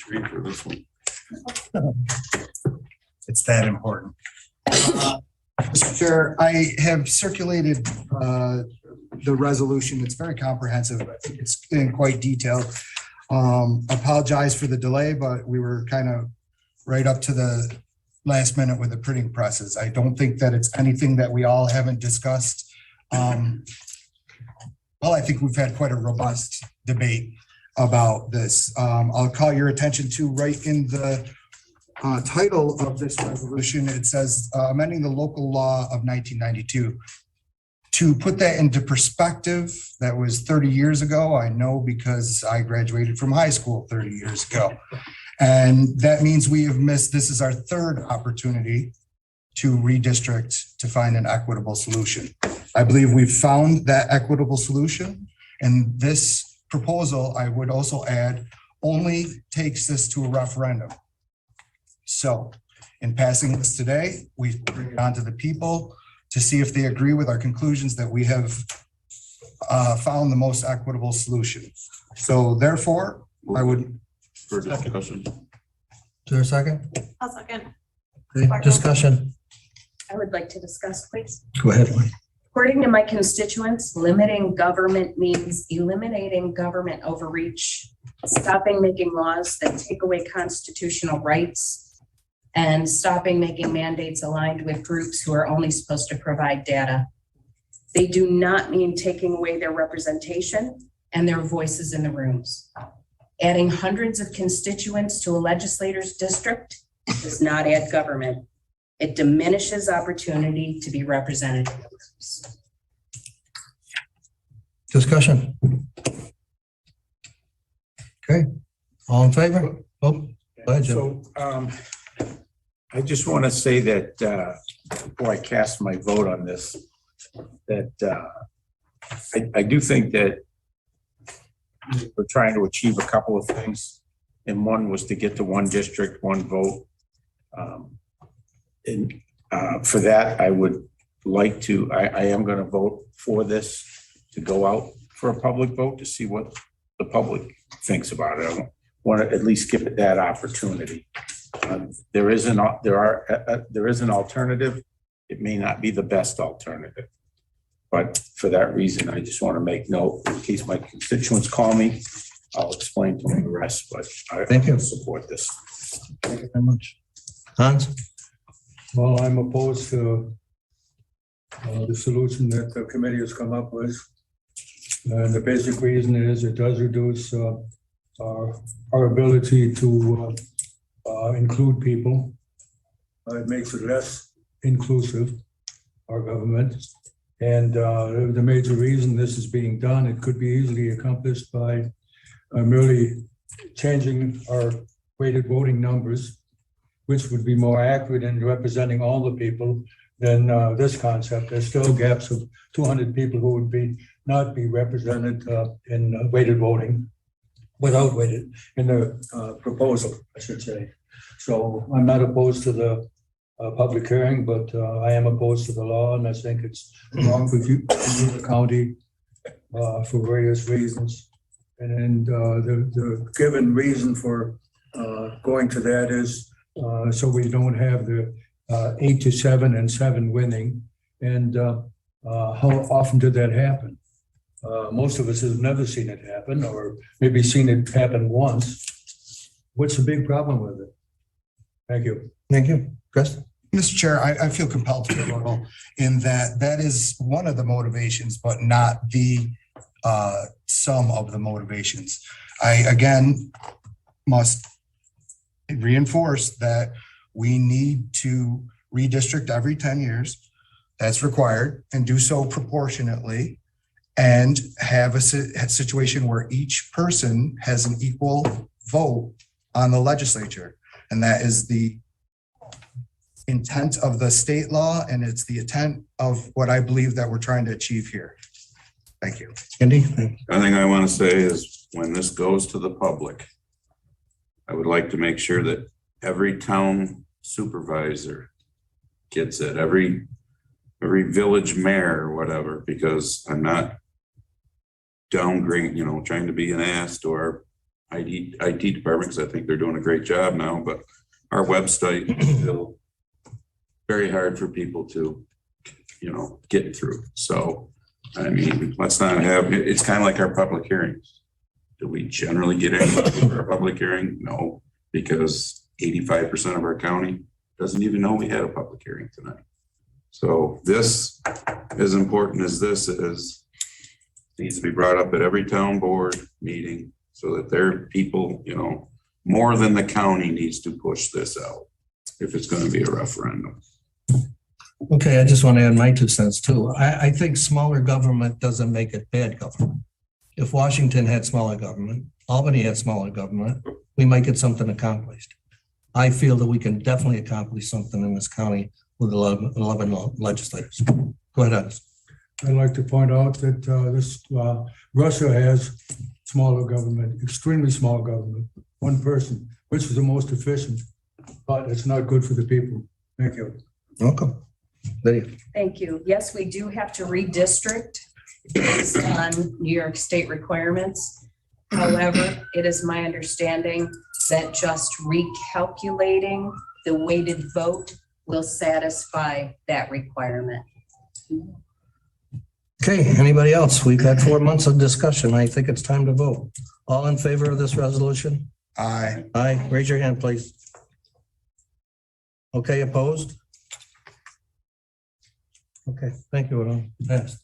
tree for this one. It's that important. Mr. Chair, I have circulated the resolution. It's very comprehensive. I think it's in quite detail. Apologize for the delay, but we were kind of right up to the last minute with the printing presses. I don't think that it's anything that we all haven't discussed. Well, I think we've had quite a robust debate about this. I'll call your attention to right in the title of this resolution. It says amending the local law of 1992. To put that into perspective, that was 30 years ago. I know because I graduated from high school 30 years ago. And that means we have missed, this is our third opportunity to redistrict to find an equitable solution. I believe we've found that equitable solution. And this proposal, I would also add, only takes this to a referendum. So in passing this today, we bring it on to the people to see if they agree with our conclusions that we have found the most equitable solution. So therefore, I would. For discussion. Is there a second? I'll second. Okay, discussion. I would like to discuss, please. Go ahead, Lynn. According to my constituents, limiting government means eliminating government overreach, stopping making laws that take away constitutional rights, and stopping making mandates aligned with groups who are only supposed to provide data. They do not mean taking away their representation and their voices in the rooms. Adding hundreds of constituents to a legislator's district does not add government. It diminishes opportunity to be represented in the rooms. Discussion. Okay, all in favor? Oh, go ahead, Joe. So I just want to say that before I cast my vote on this, that I do think that we're trying to achieve a couple of things. And one was to get to one district, one vote. And for that, I would like to, I am going to vote for this to go out for a public vote to see what the public thinks about it. I want to at least give it that opportunity. There is an alternative. It may not be the best alternative, but for that reason, I just want to make note in case my constituents call me. I'll explain to them the rest, but I Thank you. support this. Thank you very much. Hans? Well, I'm opposed to the solution that the committee has come up with. And the basic reason is it does reduce our ability to include people. It makes it less inclusive, our government. And the major reason this is being done, it could be easily accomplished by merely changing our weighted voting numbers, which would be more accurate in representing all the people than this concept. There's still gaps of 200 people who would not be represented in weighted voting, without weighted, in the proposal, I should say. So I'm not opposed to the public hearing, but I am opposed to the law, and I think it's wrong for Cayuga County for various reasons. And the given reason for going to that is so we don't have the 8-7 and 7 winning. And how often did that happen? Most of us have never seen it happen, or maybe seen it happen once. What's the big problem with it? Thank you. Thank you. Chris? Mr. Chair, I feel compelled to vote in that is one of the motivations, but not the sum of the motivations. I, again, must reinforce that we need to redistrict every 10 years. That's required, and do so proportionately, and have a situation where each person has an equal vote on the legislature. And that is the intent of the state law, and it's the intent of what I believe that we're trying to achieve here. Thank you. Andy? The only thing I want to say is when this goes to the public, I would like to make sure that every town supervisor gets it, every village mayor or whatever, because I'm not downgrading, trying to be an ass to IT department, because I think they're doing a great job now, but our website is still very hard for people to, get through. So, I mean, let's not have, it's kind of like our public hearings. Do we generally get anyone for a public hearing? No, because 85% of our county doesn't even know we had a public hearing tonight. So this, as important as this is, needs to be brought up at every town board meeting so that their people, more than the county needs to push this out if it's going to be a referendum. Okay, I just want to add my 2 cents too. I think smaller government doesn't make it bad government. If Washington had smaller government, Albany had smaller government, we might get something accomplished. I feel that we can definitely accomplish something in this county with 11 legislators. Go ahead, Alex. I'd like to point out that Russia has smaller government, extremely small government, one person, which is the most efficient, but it's not good for the people. Thank you. Welcome. Lydia. Thank you. Yes, we do have to redistrict based on New York State requirements. However, it is my understanding that just recalculating the weighted vote will satisfy that requirement. Okay, anybody else? We've had 4 months of discussion. I think it's time to vote. All in favor of this resolution? Aye. Aye. Raise your hand, please. Okay, opposed? Okay, thank you. Passed.